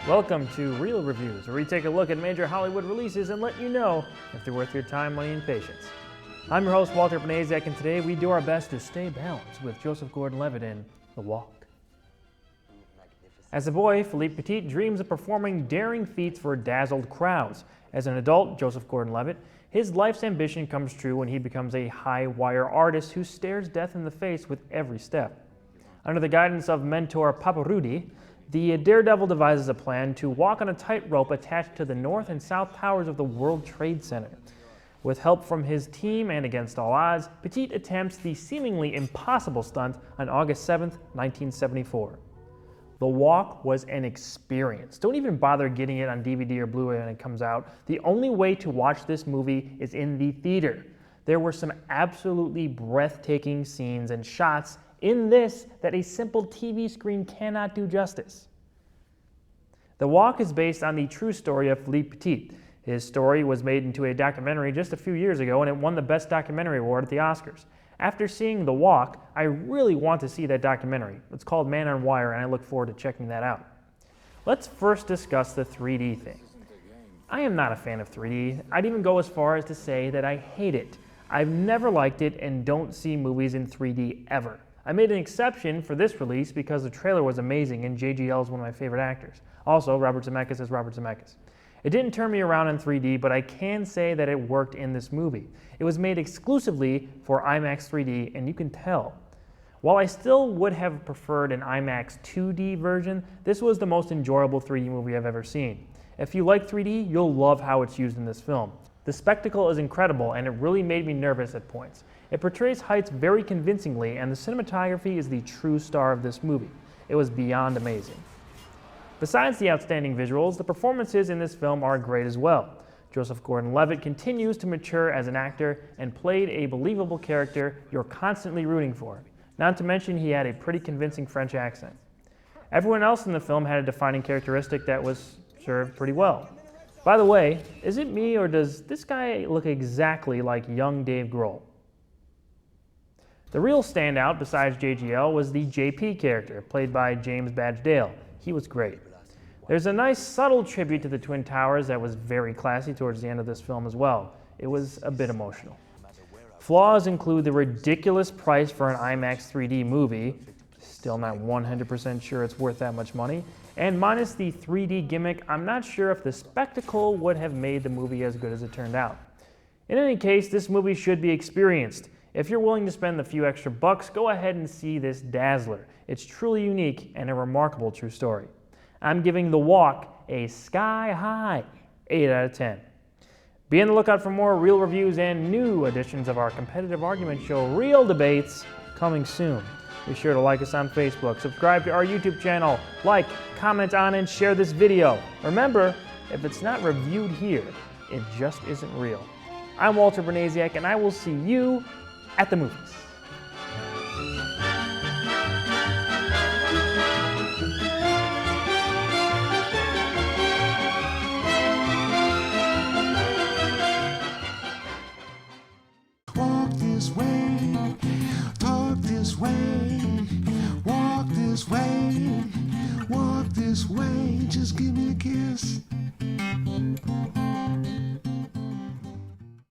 Welcome to Real Reviews, where we take a look at major Hollywood releases and let you know if they're worth your time, money, and patience. I'm your host, Walter Banasiak, and today we do our best to stay balanced with Joseph Gordon-Levitt in The Walk. As a boy, Philippe Petit dreams of performing daring feats for dazzled crowds. As an adult, Joseph Gordon-Levitt, his life's ambition comes true when he becomes a high-wire artist who stares death in the face with every step. Under the guidance of mentor Papa Rudy, the daredevil devises a plan to walk on a tightrope attached to the north and south towers of the World Trade Center. With help from his team and against all odds, Petit attempts the seemingly impossible stunt on August 7th, 1974. The Walk was an experience. Don't even bother getting it on DVD or Blu-ray when it comes out. The only way to watch this movie is in the theater. There were some absolutely breathtaking scenes and shots in this that a simple TV screen cannot do justice. The Walk is based on the true story of Philippe Petit. His story was made into a documentary just a few years ago, and it won the Best Documentary Award at the Oscars. After seeing The Walk, I really want to see that documentary. It's called Man on Wire, and I look forward to checking that out. Let's first discuss the 3D thing. I am not a fan of 3D. I'd even go as far as to say that I hate it. I've never liked it and don't see movies in 3D ever. I made an exception for this release because the trailer was amazing and JGL is one of my favorite actors. Also, Robert Zemeckis is Robert Zemeckis. It didn't turn me around in 3D, but I can say that it worked in this movie. It was made exclusively for IMAX 3D, and you can tell. While I still would have preferred an IMAX 2D version, this was the most enjoyable 3D movie I've ever seen. If you like 3D, you'll love how it's used in this film. The spectacle is incredible, and it really made me nervous at points. It portrays heights very convincingly, and the cinematography is the true star of this movie. It was beyond amazing. Besides the outstanding visuals, the performances in this film are great as well. Joseph Gordon-Levitt continues to mature as an actor and played a believable character you're constantly rooting for. Not to mention he had a pretty convincing French accent. Everyone else in the film had a defining characteristic that was served pretty well. By the way, is it me or does this guy look exactly like young Dave Grohl? The real standout besides JGL was the JP character, played by James Badge Dale. He was great. There's a nice subtle tribute to the Twin Towers that was very classy towards the end of this film as well. It was a bit emotional. Flaws include the ridiculous price for an IMAX 3D movie, still not 100% sure it's worth that much money, and minus the 3D gimmick, I'm not sure if the spectacle would have made the movie as good as it turned out. In any case, this movie should be experienced. If you're willing to spend the few extra bucks, go ahead and see this dazzler. It's truly unique and a remarkable true story. I'm giving The Walk a sky-high 8 out of 10. Be on the lookout for more real reviews and new editions of our competitive argument show, Real Debates, coming soon. Be sure to like us on Facebook, subscribe to our YouTube channel, like, comment on, and share this video. Remember, if it's not reviewed here, it just isn't real. I'm Walter Banasiak, and I will see you at the movies. Walk this way, talk this way, walk this way, walk this way, just give me a kiss.